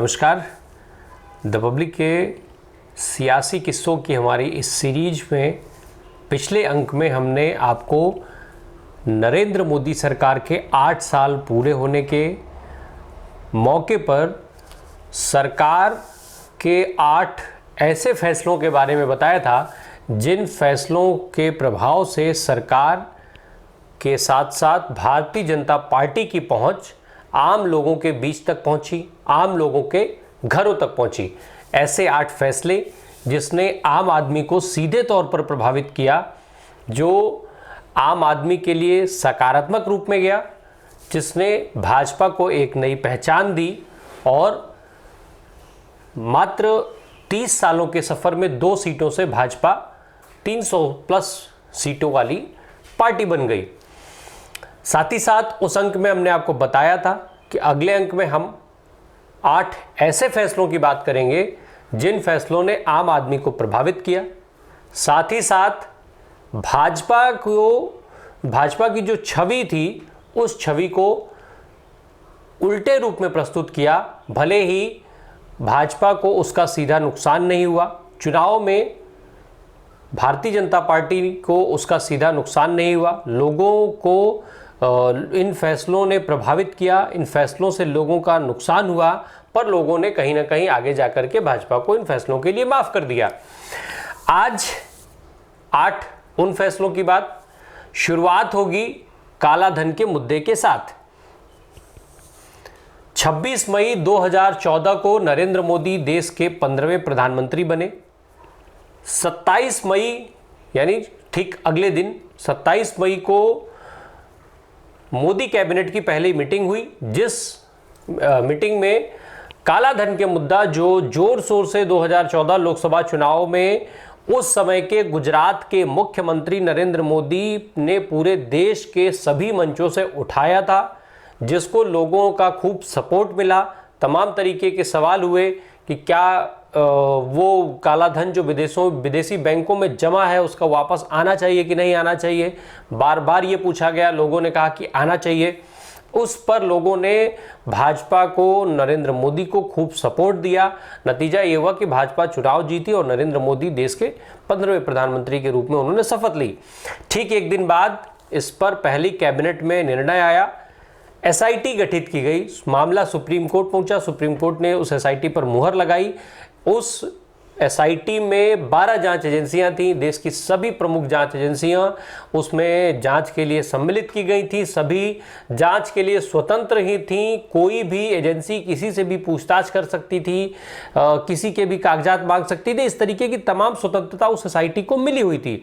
नमस्कार। The public के सियासी किस्सों की हमारी इस सीरीज में पिछले अंक में हमने आपको नरेंद्र मोदी सरकार के 8 साल पूरे होने के मौके पर सरकार के 8 ऐसे फैसलों के बारे में बताया था जिन फैसलों के प्रभाव से सरकार के साथ साथ भारतीय जनता पार्टी की पहुंच आम लोगों के बीच तक पहुंची, आम लोगों के घरों तक पहुंची। ऐसे 8 फैसले जिसने आम आदमी को सीधे तौर पर प्रभावित किया, जो आम आदमी के लिए सकारात्मक रूप में गया, जिसने भाजपा को एक नई पहचान दी और मात्र 30 सालों के सफ़र में 2 सीटों से भाजपा 300 प्लस सीटों वाली पार्टी बन गई। साथ ही साथ उस अंक में हमने आपको बताया था कि अगले अंक में हम 8 ऐसे फैसलों की बात करेंगे जिन फैसलों ने आम आदमी को प्रभावित किया, साथ ही साथ भाजपा की जो छवि थी उस छवि को उल्टे रूप में प्रस्तुत किया। भले ही भाजपा को उसका सीधा नुकसान नहीं हुआ, चुनाव में भारतीय जनता पार्टी को उसका सीधा नुकसान नहीं हुआ, लोगों को इन फैसलों ने प्रभावित किया, इन फैसलों से लोगों का नुकसान हुआ, पर लोगों ने कहीं ना कहीं आगे जाकर के भाजपा को इन फैसलों के लिए माफ़ कर दिया। आज 8 उन फैसलों की बात। शुरुआत होगी काला धन के मुद्दे के साथ। 26 मई 2014 को नरेंद्र मोदी देश के 15वें प्रधानमंत्री बने। 27 मई यानी ठीक अगले दिन 27 मई को मोदी कैबिनेट की पहली मीटिंग हुई, जिस मीटिंग में काला धन के मुद्दा जो जोर शोर से 2014 लोकसभा चुनाव में उस समय के गुजरात के मुख्यमंत्री नरेंद्र मोदी ने पूरे देश के सभी मंचों से उठाया था, जिसको लोगों का खूब सपोर्ट मिला। तमाम तरीके के सवाल हुए कि क्या वो काला धन जो विदेशी बैंकों में जमा है उसका वापस आना चाहिए कि नहीं आना चाहिए। बार बार ये पूछा गया, लोगों ने कहा कि आना चाहिए। उस पर लोगों ने भाजपा को, नरेंद्र मोदी को खूब सपोर्ट दिया। नतीजा ये हुआ कि भाजपा चुनाव जीती और नरेंद्र मोदी देश के 15वें प्रधानमंत्री के रूप में उन्होंने शपथ ली। ठीक एक दिन बाद इस पर पहली कैबिनेट में निर्णय आया, एसआईटी गठित की गई। मामला सुप्रीम कोर्ट पहुंचा, सुप्रीम कोर्ट ने उस एसआईटी पर मुहर लगाई। उस एसआईटी में 12 जांच एजेंसियां थीं, देश की सभी प्रमुख जांच एजेंसियां उसमें जांच के लिए सम्मिलित की गई थी। सभी जांच के लिए स्वतंत्र ही थीं, कोई भी एजेंसी किसी से भी पूछताछ कर सकती थी, किसी के भी कागजात मांग सकती थी। इस तरीके की तमाम स्वतंत्रता उस एसआईटी को मिली हुई थी।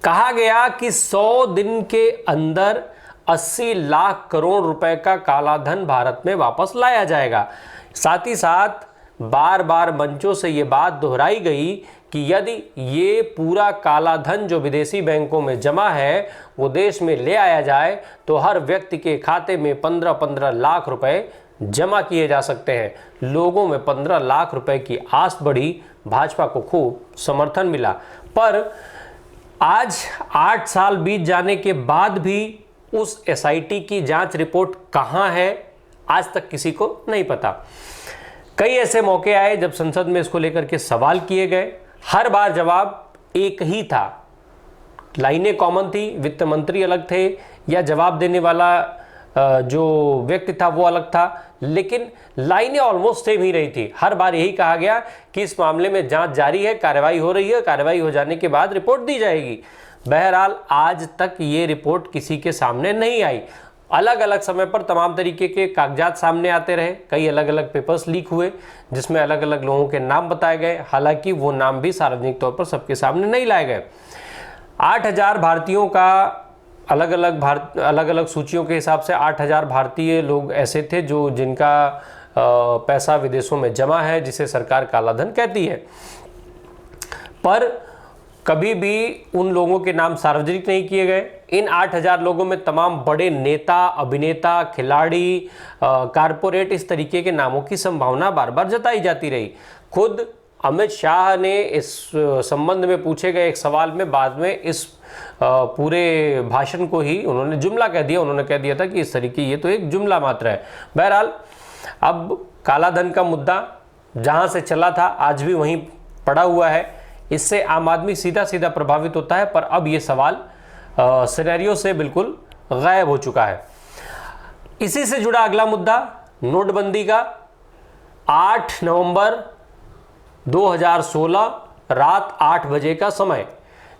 कहा गया कि 100 दिन के अंदर 80 लाख करोड़ रुपए का काला धन भारत में वापस लाया जाएगा। साथ ही साथ बार बार मंचों से ये बात दोहराई गई कि यदि ये पूरा काला धन जो विदेशी बैंकों में जमा है वो देश में ले आया जाए तो हर व्यक्ति के खाते में 15-15 लाख रुपए जमा किए जा सकते हैं। लोगों में 15 लाख रुपए की आस बढ़ी, भाजपा को खूब समर्थन मिला। पर आज 8 साल बीत जाने के बाद भी उस एसआईटी की जांच रिपोर्ट कहां है, आज तक किसी को नहीं पता। कई ऐसे मौके आए जब संसद में इसको लेकर के सवाल किए गए, हर बार जवाब एक ही था। लाइनें कॉमन थी, वित्त मंत्री अलग थे या जवाब देने वाला जो व्यक्ति था वो अलग था, लेकिन लाइनें ऑलमोस्ट सेम ही रही थी। हर बार यही कहा गया कि इस मामले में जांच जारी है, कार्रवाई हो रही है, कार्रवाई हो जाने के बाद रिपोर्ट दी जाएगी। बहरहाल आज तक ये रिपोर्ट किसी के सामने नहीं आई। अलग अलग समय पर तमाम तरीके के कागजात सामने आते रहे, कई अलग अलग पेपर्स लीक हुए जिसमें अलग अलग लोगों के नाम बताए गए, हालांकि वो नाम भी सार्वजनिक तौर पर सबके सामने नहीं लाए गए। 8000 भारतीयों का अलग अलग सूचियों के हिसाब से 8000 भारतीय लोग ऐसे थे जिनका पैसा विदेशों में जमा है, जिसे सरकार काला धन कहती है। पर कभी भी उन लोगों के नाम सार्वजनिक नहीं किए गए। इन 8000 लोगों में तमाम बड़े नेता, अभिनेता, खिलाड़ी, कारपोरेट, इस तरीके के नामों की संभावना बार बार जताई जाती रही। खुद अमित शाह ने इस संबंध में पूछे गए एक सवाल में बाद में इस पूरे भाषण को ही उन्होंने जुमला कह दिया। उन्होंने कह दिया था कि इस तरीके ये तो एक जुमला मात्र है। बहरहाल अब काला धन का मुद्दा जहां से चला था आज भी वहीं पड़ा हुआ है। इससे आम आदमी सीधा सीधा प्रभावित होता है, पर अब ये सवाल सिनेरियो से बिल्कुल गायब हो चुका है। इसी से जुड़ा अगला मुद्दा नोटबंदी का। 8 नवंबर 2016 रात 8 बजे का समय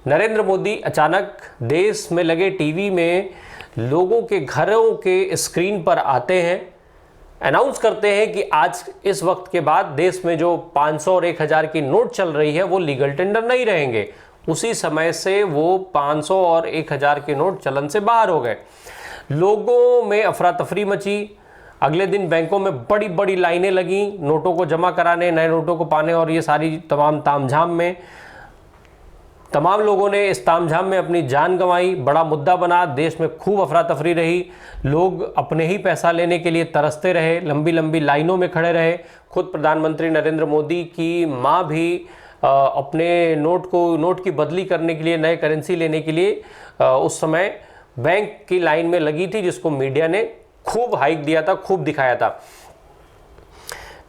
नरेंद्र मोदी अचानक देश में लगे टीवी में लोगों के घरों के स्क्रीन पर आते हैं, अनाउंस करते हैं कि आज इस वक्त के बाद देश में जो 500 और 1000 की नोट चल रही है वो लीगल टेंडर नहीं रहेंगे। उसी समय से वो 500 और 1000 के नोट चलन से बाहर हो गए। लोगों में अफरा तफरी मची। अगले दिन बैंकों में बड़ी बड़ी लाइनें लगी नोटों को जमा कराने, नए नोटों को पाने, और ये सारी तमाम तामझाम में तमाम लोगों ने इस तामझाम में अपनी जान गंवाई। बड़ा मुद्दा बना, देश में खूब अफरा तफरी रही। लोग अपने ही पैसा लेने के लिए तरसते रहे, लंबी लंबी लाइनों में खड़े रहे। खुद प्रधानमंत्री नरेंद्र मोदी की मां भी अपने नोट की बदली करने के लिए, नए करेंसी लेने के लिए उस समय बैंक की लाइन में लगी थी, जिसको मीडिया ने खूब हाइक दिया था, खूब दिखाया था।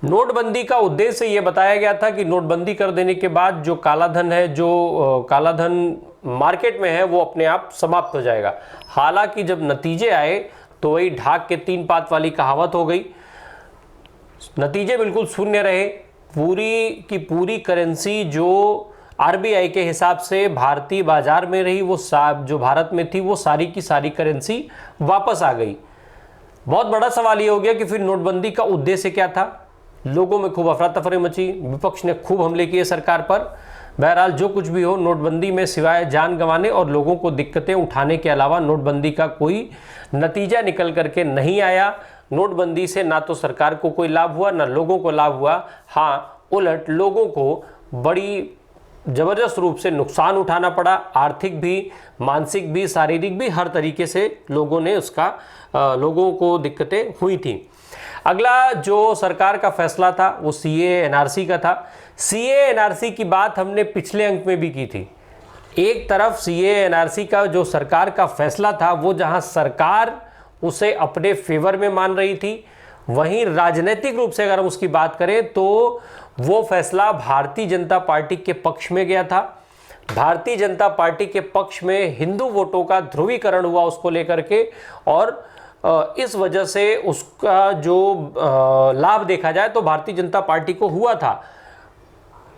नोटबंदी का उद्देश्य यह बताया गया था कि नोटबंदी कर देने के बाद जो काला धन है, जो काला धन मार्केट में है, वो अपने आप समाप्त हो जाएगा। हालांकि जब नतीजे आए तो वही ढाक के 3 पात वाली कहावत हो गई। नतीजे बिल्कुल शून्य रहे। पूरी की पूरी करेंसी जो आरबीआई के हिसाब से भारतीय बाजार में रही, वो जो भारत में थी, वो सारी की सारी करेंसी वापस आ गई। बहुत बड़ा सवाल ये हो गया कि फिर नोटबंदी का उद्देश्य क्या था। लोगों में खूब अफरा तफरी मची, विपक्ष ने खूब हमले किए सरकार पर। बहरहाल जो कुछ भी हो, नोटबंदी में सिवाय जान गंवाने और लोगों को दिक्कतें उठाने के अलावा नोटबंदी का कोई नतीजा निकल करके नहीं आया। नोटबंदी से ना तो सरकार को कोई लाभ हुआ, ना लोगों को लाभ हुआ। हाँ, उलट लोगों को बड़ी जबरदस्त रूप से नुकसान उठाना पड़ा। आर्थिक भी, मानसिक भी, शारीरिक भी, हर तरीके से लोगों को दिक्कतें हुई थी। अगला जो सरकार का फैसला था वो सीए एनआरसी का था। सीए एनआरसी की बात हमने पिछले अंक में भी की थी। एक तरफ सीए एनआरसी का जो सरकार का फैसला था, वो जहां सरकार उसे अपने फेवर में मान रही थी, वहीं राजनीतिक रूप से अगर हम उसकी बात करें तो वो फैसला भारतीय जनता पार्टी के पक्ष में गया था। भारतीय जनता पार्टी के पक्ष में हिंदू वोटों का ध्रुवीकरण हुआ उसको लेकर के, और इस वजह से उसका जो लाभ देखा जाए तो भारतीय जनता पार्टी को हुआ था।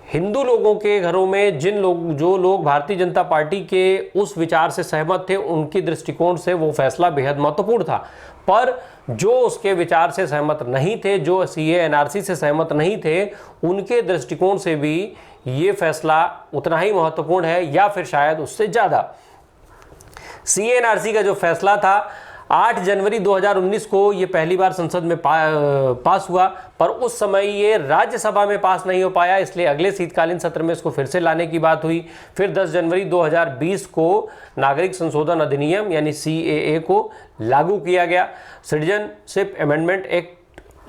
हिंदू लोगों के घरों में जो लोग भारतीय जनता पार्टी के उस विचार से सहमत थे, उनकी दृष्टिकोण से वो फैसला बेहद महत्वपूर्ण था। पर जो उसके विचार से सहमत नहीं थे, जो सीए एनआरसी से सहमत नहीं थे, उनके दृष्टिकोण से भी ये फैसला उतना ही महत्वपूर्ण है या फिर शायद उससे ज़्यादा। सीए एनआरसी का जो फैसला था 8 जनवरी 2019 को ये पहली बार संसद में पास हुआ, पर उस समय ये राज्यसभा में पास नहीं हो पाया, इसलिए अगले शीतकालीन सत्र में इसको फिर से लाने की बात हुई। फिर 10 जनवरी 2020 को नागरिक संशोधन अधिनियम यानी सीएए को लागू किया गया। सिटीजनशिप अमेंडमेंट एक्ट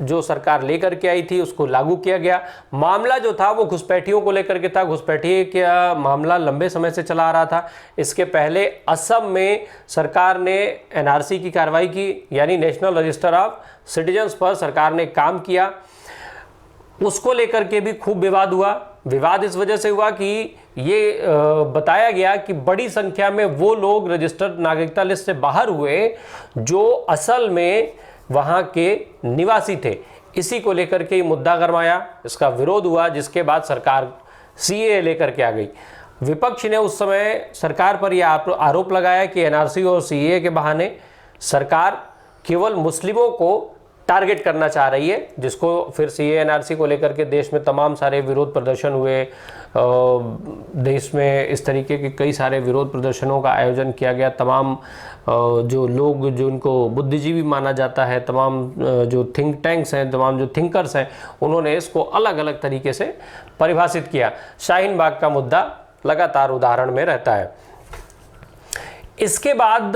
जो सरकार लेकर के आई थी उसको लागू किया गया। मामला जो था वो घुसपैठियों को लेकर के था। घुसपैठिए का मामला लंबे समय से चला आ रहा था। इसके पहले असम में सरकार ने एनआरसी की कार्रवाई की, यानी नेशनल रजिस्टर ऑफ सिटीजन्स पर सरकार ने काम किया। उसको लेकर के भी खूब विवाद हुआ। विवाद इस वजह से हुआ कि ये बताया गया कि बड़ी संख्या में वो लोग रजिस्टर्ड नागरिकता लिस्ट से बाहर हुए जो असल में वहाँ के निवासी थे। इसी को लेकर के मुद्दा गरमाया, इसका विरोध हुआ, जिसके बाद सरकार सीए लेकर के आ गई। विपक्ष ने उस समय सरकार पर यह आरोप लगाया कि एनआरसी और सीए के बहाने सरकार केवल मुस्लिमों को टारगेट करना चाह रही है, जिसको फिर सीए एनआरसी को लेकर के देश में तमाम सारे विरोध प्रदर्शन हुए। देश में इस तरीके के कई सारे विरोध प्रदर्शनों का आयोजन किया गया। तमाम जो लोग जो उनको बुद्धिजीवी माना जाता है, तमाम जो थिंक टैंक्स हैं, तमाम जो थिंकर्स हैं, उन्होंने इसको अलग अलग तरीके से परिभाषित किया। शाहीन बाग का मुद्दा लगातार उदाहरण में रहता है। इसके बाद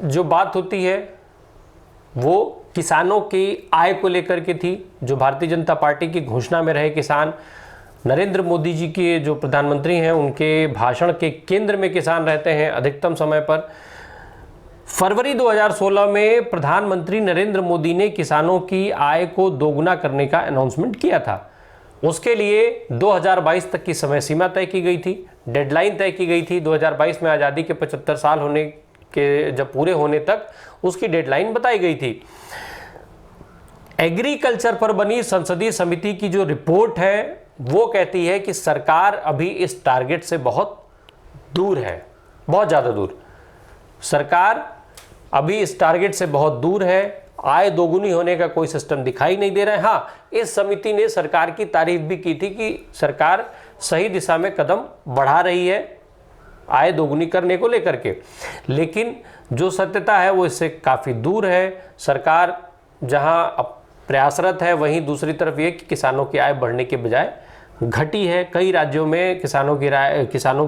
जो बात होती है वो किसानों की आय को लेकर के थी। जो भारतीय जनता पार्टी की घोषणा में रहे किसान, नरेंद्र मोदी जी के जो प्रधानमंत्री हैं उनके भाषण के केंद्र में किसान रहते हैं अधिकतम समय पर। फरवरी 2016 में प्रधानमंत्री नरेंद्र मोदी ने किसानों की आय को दोगुना करने का अनाउंसमेंट किया था। उसके लिए 2022 तक की समय सीमा तय की गई थी, डेडलाइन तय की गई थी। 2022 में आज़ादी के 75 साल होने के जब पूरे होने तक उसकी डेडलाइन बताई गई थी। एग्रीकल्चर पर बनी संसदीय समिति की जो रिपोर्ट है वो कहती है कि सरकार अभी इस टारगेट से बहुत दूर है, बहुत ज़्यादा दूर। सरकार अभी इस टारगेट से बहुत दूर है। आय दोगुनी होने का कोई सिस्टम दिखाई नहीं दे रहा है। हाँ, इस समिति ने सरकार की तारीफ भी की थी कि सरकार सही दिशा में कदम बढ़ा रही है आय दोगुनी करने को लेकर के, लेकिन जो सत्यता है वो इससे काफ़ी दूर है। सरकार जहाँ प्रयासरत है वहीं दूसरी तरफ ये कि किसानों की आय बढ़ने के बजाय घटी है। कई राज्यों में किसानों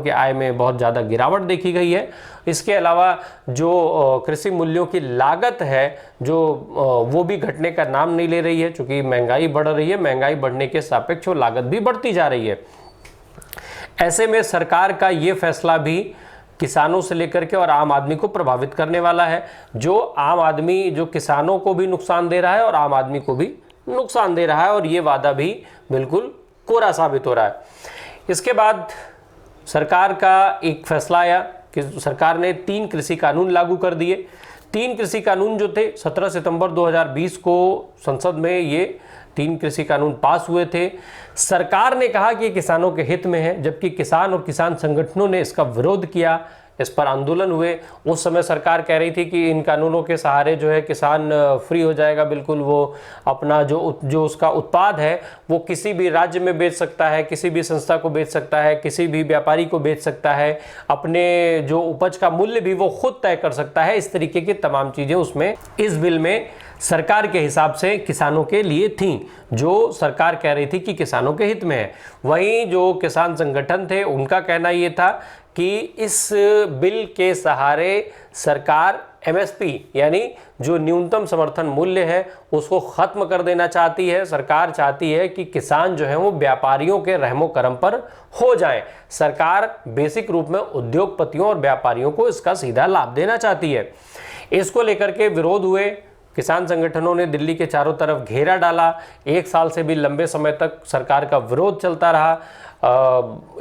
की आय में बहुत ज़्यादा गिरावट देखी गई है। इसके अलावा जो कृषि मूल्यों की लागत है जो वो भी घटने का नाम नहीं ले रही है, क्योंकि महंगाई बढ़ रही है। महंगाई बढ़ने के सापेक्ष वो लागत भी बढ़ती जा रही है। ऐसे में सरकार का ये फैसला भी किसानों से लेकर के और आम आदमी को प्रभावित करने वाला है। जो आम आदमी, जो किसानों को भी नुकसान दे रहा है और आम आदमी को भी नुकसान दे रहा है, और ये वादा भी बिल्कुल कोरा साबित हो रहा है। इसके बाद सरकार का एक फैसला आया कि सरकार ने 3 कृषि कानून लागू कर दिए। 3 कृषि कानून जो थे 17 सितंबर 2020 को संसद में ये 3 कृषि कानून पास हुए थे। सरकार ने कहा कि किसानों के हित में है, जबकि किसान और किसान संगठनों ने इसका विरोध किया, इस पर आंदोलन हुए। उस समय सरकार कह रही थी कि इन कानूनों के सहारे जो है किसान फ्री हो जाएगा, बिल्कुल वो अपना जो उसका उत्पाद है वो किसी भी राज्य में बेच सकता है, किसी भी संस्था को बेच सकता है, किसी भी व्यापारी को बेच सकता है, अपने जो उपज का मूल्य भी वो खुद तय कर सकता है। इस तरीके की तमाम चीज़ें उसमें इस बिल में सरकार के हिसाब से किसानों के लिए थीं, जो सरकार कह रही थी कि किसानों के हित में है। वहीं जो किसान संगठन थे उनका कहना ये था कि इस बिल के सहारे सरकार एमएसपी यानी जो न्यूनतम समर्थन मूल्य है उसको ख़त्म कर देना चाहती है। सरकार चाहती है कि किसान जो है वो व्यापारियों के रहमो करम पर हो जाएं। सरकार बेसिक रूप में उद्योगपतियों और व्यापारियों को इसका सीधा लाभ देना चाहती है। इसको लेकर के विरोध हुए। किसान संगठनों ने दिल्ली के चारों तरफ घेरा डाला। 1 साल से भी लंबे समय तक सरकार का विरोध चलता रहा।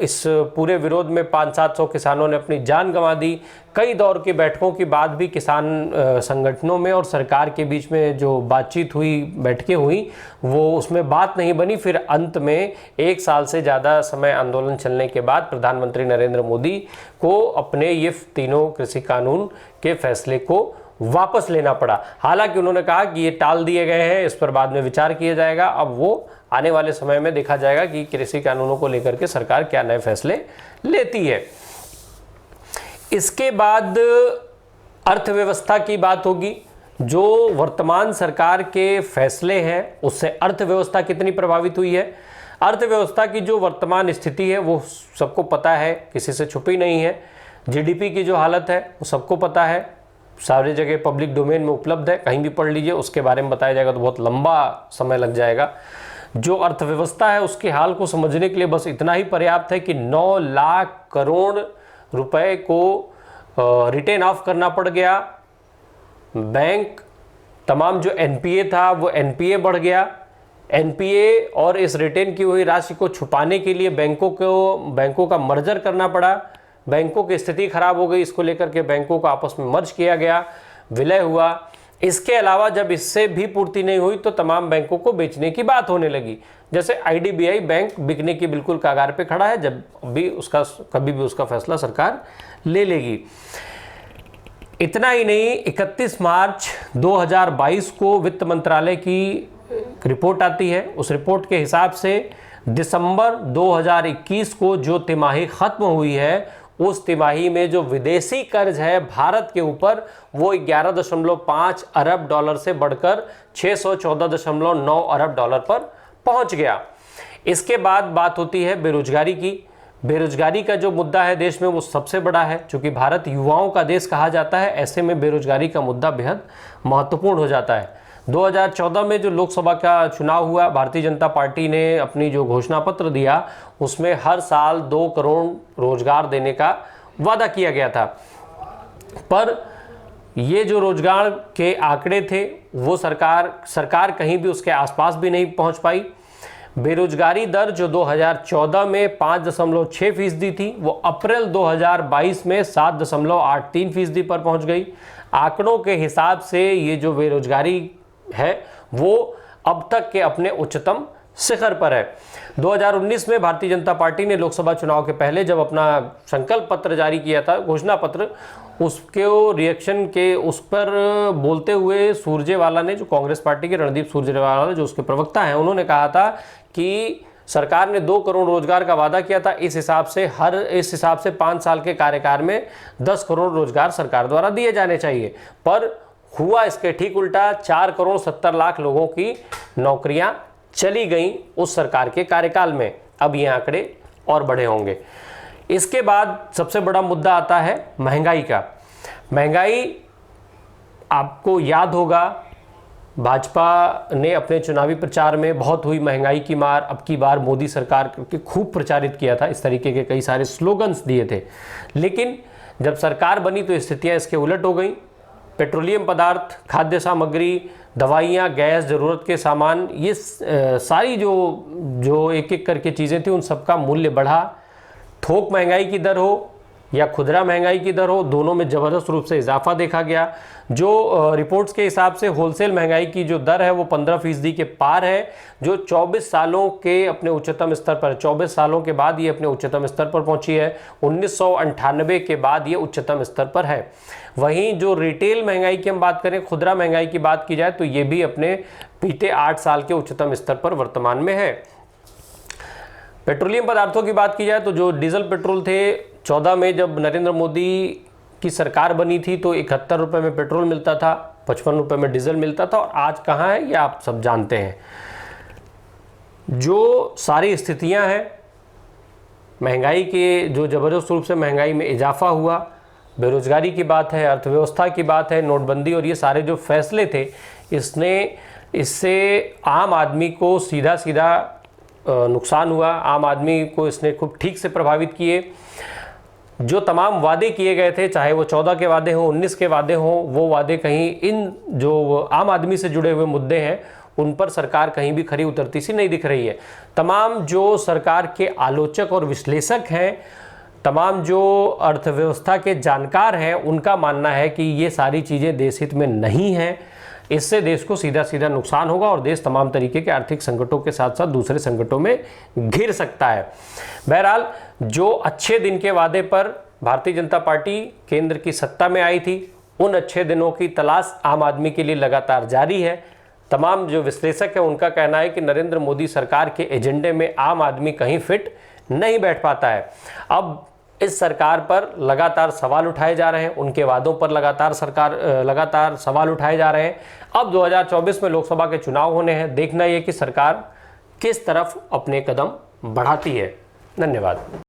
इस पूरे विरोध में 500-700 किसानों ने अपनी जान गंवा दी। कई दौर की बैठकों के बाद भी किसान संगठनों में और सरकार के बीच में जो बातचीत हुई, बैठकें हुई, वो उसमें बात नहीं बनी। फिर अंत में 1 साल से ज़्यादा समय आंदोलन चलने के बाद प्रधानमंत्री नरेंद्र मोदी को अपने ये तीनों कृषि कानून के फैसले को वापस लेना पड़ा। हालांकि उन्होंने कहा कि ये टाल दिए गए हैं, इस पर बाद में विचार किया जाएगा। अब वो आने वाले समय में देखा जाएगा कि कृषि कानूनों को लेकर के सरकार क्या नए फैसले लेती है। इसके बाद अर्थव्यवस्था की बात होगी। जो वर्तमान सरकार के फैसले हैं उससे अर्थव्यवस्था कितनी प्रभावित हुई है। अर्थव्यवस्था की जो वर्तमान स्थिति है वो सबको पता है, किसी से छुपी नहीं है। जीडीपी की जो हालत है वो सबको पता है, सारी जगह पब्लिक डोमेन में उपलब्ध है, कहीं भी पढ़ लीजिए। उसके बारे में बताया जाएगा तो बहुत लंबा समय लग जाएगा। जो अर्थव्यवस्था है उसके हाल को समझने के लिए बस इतना ही पर्याप्त है कि 9 लाख करोड़ रुपए को रिटेन ऑफ करना पड़ गया। बैंक तमाम जो एनपीए था वो एनपीए बढ़ गया। एनपीए और इस रिटेन की हुई राशि को छुपाने के लिए बैंकों का मर्जर करना पड़ा। बैंकों की स्थिति खराब हो गई, इसको लेकर के बैंकों को आपस में मर्ज किया गया, विलय हुआ। इसके अलावा जब इससे भी पूर्ति नहीं हुई तो तमाम बैंकों को बेचने की बात होने लगी। जैसे आईडीबीआई बैंक बिकने की बिल्कुल कगार पे खड़ा है, जब भी कभी भी उसका फैसला सरकार ले लेगी। इतना ही नहीं, 31 मार्च 2022 को वित्त मंत्रालय की रिपोर्ट आती है। उस रिपोर्ट के हिसाब से दिसंबर 2021 को जो तिमाही खत्म हुई है उस तिमाही में जो विदेशी कर्ज है भारत के ऊपर वो 11.5 अरब डॉलर से बढ़कर 614.9 अरब डॉलर पर पहुंच गया। इसके बाद बात होती है बेरोजगारी की। बेरोजगारी का जो मुद्दा है देश में वो सबसे बड़ा है। चूंकि भारत युवाओं का देश कहा जाता है, ऐसे में बेरोजगारी का मुद्दा बेहद महत्वपूर्ण हो जाता है। 2014 में जो लोकसभा का चुनाव हुआ, भारतीय जनता पार्टी ने अपनी जो घोषणा पत्र दिया उसमें हर साल 2 करोड़ रोजगार देने का वादा किया गया था। पर ये जो रोजगार के आंकड़े थे वो सरकार कहीं भी उसके आसपास भी नहीं पहुंच पाई। बेरोजगारी दर जो 2014 में 5.6% थी वो अप्रैल 2022 में 7.83% पर पहुंच गई। आंकड़ों के हिसाब से ये जो बेरोजगारी है वो अब तक के अपने उच्चतम शिखर पर है। 2019 में भारतीय जनता पार्टी ने लोकसभा चुनाव के पहले जब अपना संकल्प पत्र जारी किया था, घोषणा पत्र, उसके रिएक्शन के उस पर बोलते हुए सुरजेवाला ने, जो कांग्रेस पार्टी के रणदीप सुरजेवाला जो उसके प्रवक्ता हैं, उन्होंने कहा था कि सरकार ने 2 करोड़ रोजगार का वादा किया था। इस हिसाब से 5 साल के कार्यकाल में 10 करोड़ रोजगार सरकार द्वारा दिए जाने चाहिए, पर हुआ इसके ठीक उल्टा। 4 करोड़ 70 लाख लोगों की नौकरियां चली गई उस सरकार के कार्यकाल में। अब ये आंकड़े और बढ़े होंगे। इसके बाद सबसे बड़ा मुद्दा आता है महंगाई का। महंगाई, आपको याद होगा भाजपा ने अपने चुनावी प्रचार में बहुत हुई महंगाई की मार, अब की बार मोदी सरकार के खूब प्रचारित किया था। इस तरीके के कई सारे स्लोगन्स दिए थे, लेकिन जब सरकार बनी तो स्थितियां इसके उलट हो गई। पेट्रोलियम पदार्थ, खाद्य सामग्री, दवाइयाँ, गैस, ज़रूरत के सामान, ये सारी जो एक एक करके चीज़ें थी उन सबका मूल्य बढ़ा। थोक महंगाई की दर हो या खुदरा महंगाई की दर हो, दोनों में ज़बरदस्त रूप से इजाफा देखा गया। जो रिपोर्ट्स के हिसाब से होलसेल महंगाई की जो दर है वो 15% के पार है, जो 24 सालों के अपने उच्चतम स्तर पर, 24 सालों के बाद ये अपने उच्चतम स्तर पर पहुंची है। 1998 के बाद ये उच्चतम स्तर पर है। वहीं जो रिटेल महंगाई की हम बात करें, खुदरा महंगाई की बात की जाए, तो ये भी अपने बीते 8 साल के उच्चतम स्तर पर वर्तमान में है। पेट्रोलियम पदार्थों की बात की जाए तो जो डीजल पेट्रोल थे, 14 में जब नरेंद्र मोदी की सरकार बनी थी तो 71 रुपये में पेट्रोल मिलता था, 55 रुपये में डीजल मिलता था, और आज कहाँ है ये आप सब जानते हैं। जो सारी स्थितियां हैं, महंगाई के जो ज़बरदस्त रूप से महंगाई में इजाफा हुआ, बेरोजगारी की बात है, अर्थव्यवस्था की बात है, नोटबंदी और ये सारे जो फैसले थे, इससे आम आदमी को सीधा नुकसान हुआ। आम आदमी को इसने खूब ठीक से प्रभावित किए। जो तमाम वादे किए गए थे, चाहे वो 14 के वादे हों, 19 के वादे हों, वो वादे कहीं इन जो आम आदमी से जुड़े हुए मुद्दे हैं उन पर सरकार कहीं भी खरी उतरती सी नहीं दिख रही है। तमाम जो सरकार के आलोचक और विश्लेषक हैं, तमाम जो अर्थव्यवस्था के जानकार हैं, उनका मानना है कि ये सारी चीज़ें देश हित में नहीं हैं। इससे देश को सीधा नुकसान होगा और देश तमाम तरीके के आर्थिक संकटों के साथ साथ दूसरे संकटों में घिर सकता है। बहरहाल, जो अच्छे दिन के वादे पर भारतीय जनता पार्टी केंद्र की सत्ता में आई थी, उन अच्छे दिनों की तलाश आम आदमी के लिए लगातार जारी है। तमाम जो विश्लेषक हैं उनका कहना है कि नरेंद्र मोदी सरकार के एजेंडे में आम आदमी कहीं फिट नहीं बैठ पाता है। अब इस सरकार पर लगातार सवाल उठाए जा रहे हैं, उनके वादों पर लगातार सवाल उठाए जा रहे हैं। अब 2024 में लोकसभा के चुनाव होने हैं, देखना यह कि सरकार किस तरफ अपने कदम बढ़ाती है। धन्यवाद।